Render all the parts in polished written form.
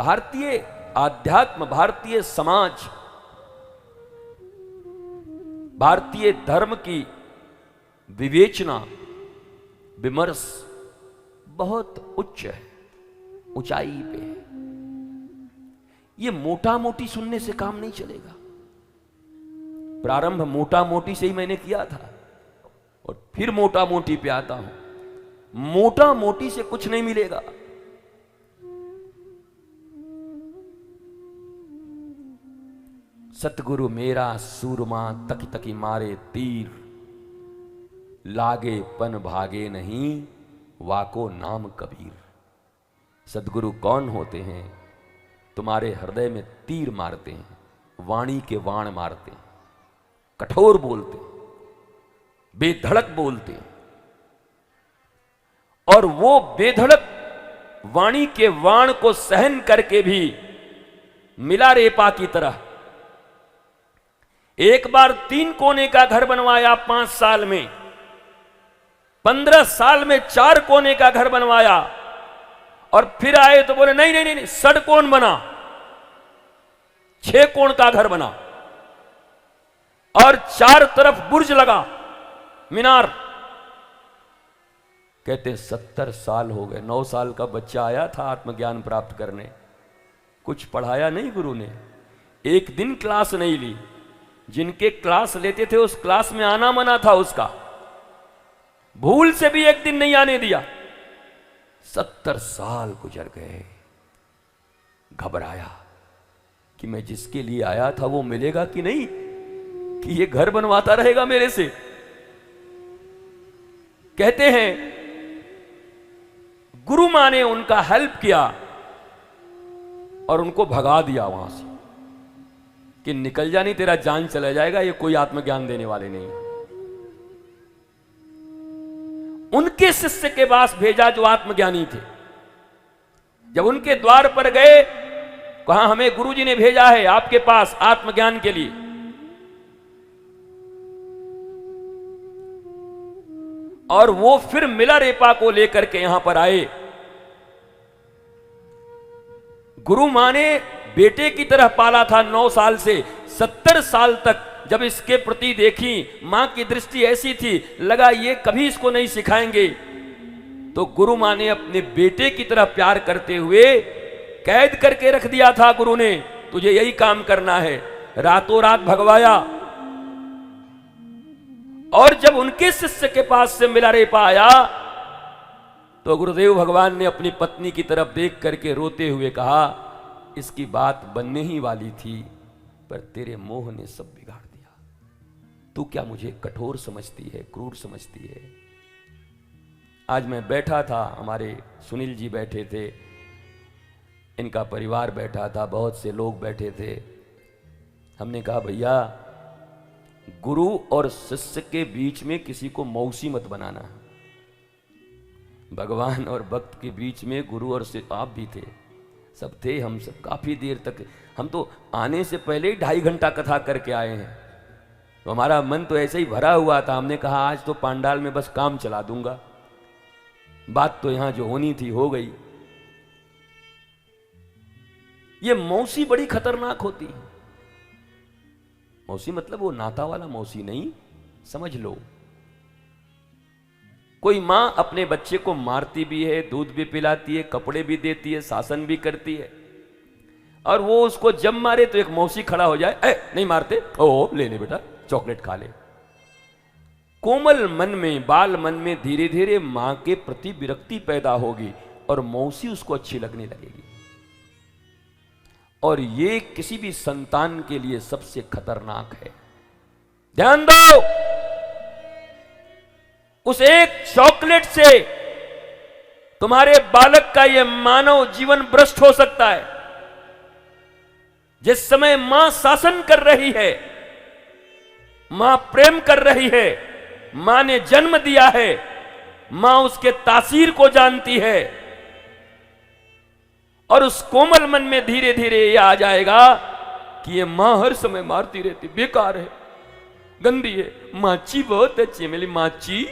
भारतीय आध्यात्म, भारतीय समाज, भारतीय धर्म की विवेचना, विमर्श बहुत उच्च है, ऊंचाई पे है। ये मोटा मोटी सुनने से काम नहीं चलेगा। प्रारंभ मोटा मोटी से ही मैंने किया था और फिर मोटा मोटी पे आता हूं। मोटा मोटी से कुछ नहीं मिलेगा। सतगुरु मेरा सूरमा तकी तकी मारे तीर, लागे पन भागे नहीं वाको नाम कबीर। सतगुरु कौन होते हैं? तुम्हारे हृदय में तीर मारते हैं, वाणी के वाण मारते हैं, कठोर बोलते हैं, बेधड़क बोलते हैं। और वो बेधड़क वाणी के वाण को सहन करके भी मिला रेपा की तरह एक बार 3 कोने का घर बनवाया 5 साल में, 15 साल में 4 कोने का घर बनवाया और फिर आए तो बोले नहीं नहीं नहीं, नहीं 6 कोण बना, 6 कोण का घर बना और 4 तरफ बुर्ज लगा, मीनार। कहते 70 साल हो गए। 9 साल का बच्चा आया था आत्मज्ञान प्राप्त करने, कुछ पढ़ाया नहीं गुरु ने, एक दिन क्लास नहीं ली। जिनके क्लास लेते थे उस क्लास में आना मना था उसका, भूल से भी एक दिन नहीं आने दिया। 70 साल गुजर गए। घबराया कि मैं जिसके लिए आया था वो मिलेगा कि नहीं, कि ये घर बनवाता रहेगा मेरे से। कहते हैं गुरु मां ने उनका हेल्प किया और उनको भगा दिया वहां से कि निकल जा, नहीं तेरा जान चला जाएगा, ये कोई आत्मज्ञान देने वाले नहीं। उनके शिष्य के पास भेजा जो आत्मज्ञानी थे। जब उनके द्वार पर गए, कहा हमें गुरुजी ने भेजा है आपके पास आत्मज्ञान के लिए। और वो फिर मिला रेपा को लेकर के यहां पर आए। गुरु मां ने बेटे की तरह पाला था 9 साल से 70 साल तक। जब इसके प्रति देखी, मां की दृष्टि ऐसी थी, लगा ये कभी इसको नहीं सिखाएंगे, तो गुरु मां ने अपने बेटे की तरह प्यार करते हुए कैद करके रख दिया था। गुरु ने तुझे यही काम करना है, रातों रात भगवाया। और जब उनके शिष्य के पास से मिला रेपा आया तो गुरुदेव भगवान ने अपनी पत्नी की तरफ देख करके रोते हुए कहा, इसकी बात बनने ही वाली थी पर तेरे मोह ने सब बिगाड़ दिया। तू क्या मुझे कठोर समझती है, क्रूर समझती है? आज मैं बैठा था, हमारे सुनील जी बैठे थे, इनका परिवार बैठा था, बहुत से लोग बैठे थे। हमने कहा भैया गुरु और शिष्य के बीच में किसी को मौसी मत बनाना। भगवान और भक्त के बीच में गुरु और शिष्य, आप भी थे, सब थे, हम सब काफी देर तक, हम तो आने से पहले ही 2.5 घंटा कथा करके आए हैं। तो हमारा मन तो ऐसे ही भरा हुआ था। हमने कहा आज तो पांडाल में बस काम चला दूंगा, बात तो यहां जो होनी थी हो गई। ये मौसी बड़ी खतरनाक होती है। मौसी मतलब वो नाता वाला मौसी नहीं, समझ लो। कोई मां अपने बच्चे को मारती भी है, दूध भी पिलाती है, कपड़े भी देती है, शासन भी करती है, और वो उसको जब मारे तो एक मौसी खड़ा हो जाए, नहीं मारते, ओ ले ले बेटा चॉकलेट खा ले। कोमल मन में, बाल मन में धीरे धीरे मां के प्रति विरक्ति पैदा होगी और मौसी उसको अच्छी लगने लगेगी। और ये किसी भी संतान के लिए सबसे खतरनाक है। ध्यान दो, उस एक चॉकलेट से तुम्हारे बालक का यह मानव जीवन भ्रष्ट हो सकता है। जिस समय मां शासन कर रही है, मां प्रेम कर रही है, मां ने जन्म दिया है, मां उसके तासीर को जानती है, और उस कोमल मन में धीरे धीरे यह आ जाएगा कि ये मां हर समय मारती रहती, बेकार है, गंदी है। माची बहुत अच्छी है, मेरी माची,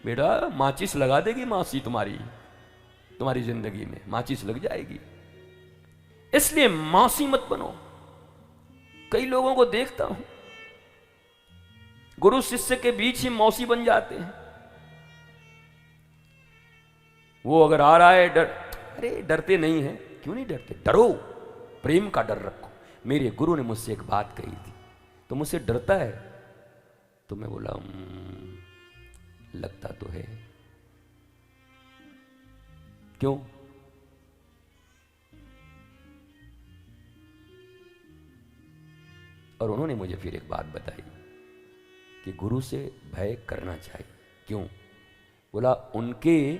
बेटा माचिस लगा देगी मासी तुम्हारी जिंदगी में, माचिस लग जाएगी। इसलिए मौसी मत बनो। कई लोगों को देखता हूं गुरु शिष्य के बीच ही मौसी बन जाते हैं। वो अगर आ रहा है अरे डरते नहीं है, क्यों नहीं डरते? डरो, प्रेम का डर रखो। मेरे गुरु ने मुझसे एक बात कही थी, तो मुझसे डरता है? तो मैं बोला लगता तो है। क्यों? और उन्होंने मुझे फिर एक बात बताई कि गुरु से भय करना चाहिए। क्यों? बोला उनके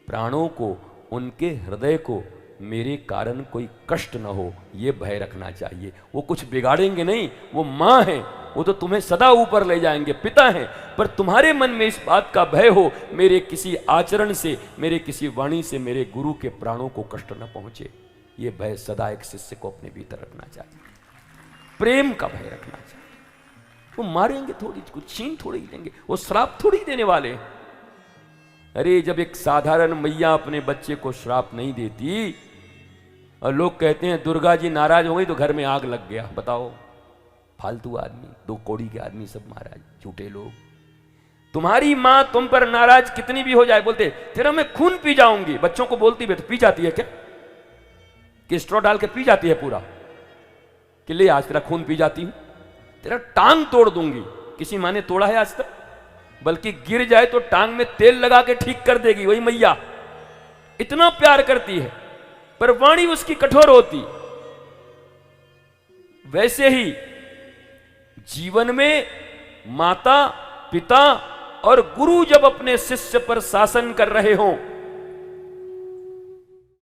प्राणों को, उनके हृदय को मेरे कारण कोई कष्ट न हो, यह भय रखना चाहिए। वो कुछ बिगाड़ेंगे नहीं, वो मां है, वो तो तुम्हें सदा ऊपर ले जाएंगे, पिता हैं, पर तुम्हारे मन में इस बात का भय हो मेरे किसी आचरण से, मेरे किसी वाणी से मेरे गुरु के प्राणों को कष्ट न पहुंचे। ये भय सदा एक शिष्य को अपने भीतर रखना चाहिए, प्रेम का भय रखना चाहिए। वो मारेंगे थोड़ी, कुछ छीन थोड़ी देंगे, वो श्राप थोड़ी देने वाले। अरे जब एक साधारण मैया अपने बच्चे को श्राप नहीं देती और लोग कहते हैं दुर्गा जी नाराज हो गई तो घर में आग लग गया, बताओ फालतू आदमी, दो कौड़ी के आदमी सब महाराज, झूठे लोग। तुम्हारी मां तुम पर नाराज कितनी भी हो जाए, बोलते तेरा मैं खून पी जाऊंगी, बच्चों को बोलती भी तो पी जाती है क्या? कि स्ट्रॉ डाल के पी जाती है पूरा, कि ले आज तेरा खून पी जाती हूं, तेरा टांग तोड़ दूंगी। किसी माँ ने तोड़ा है आज तक? बल्कि गिर जाए तो टांग में तेल लगा के ठीक कर देगी वही मैया, इतना प्यार करती है, पर वाणी उसकी कठोर होती। वैसे ही जीवन में माता, पिता और गुरु जब अपने शिष्य पर शासन कर रहे हों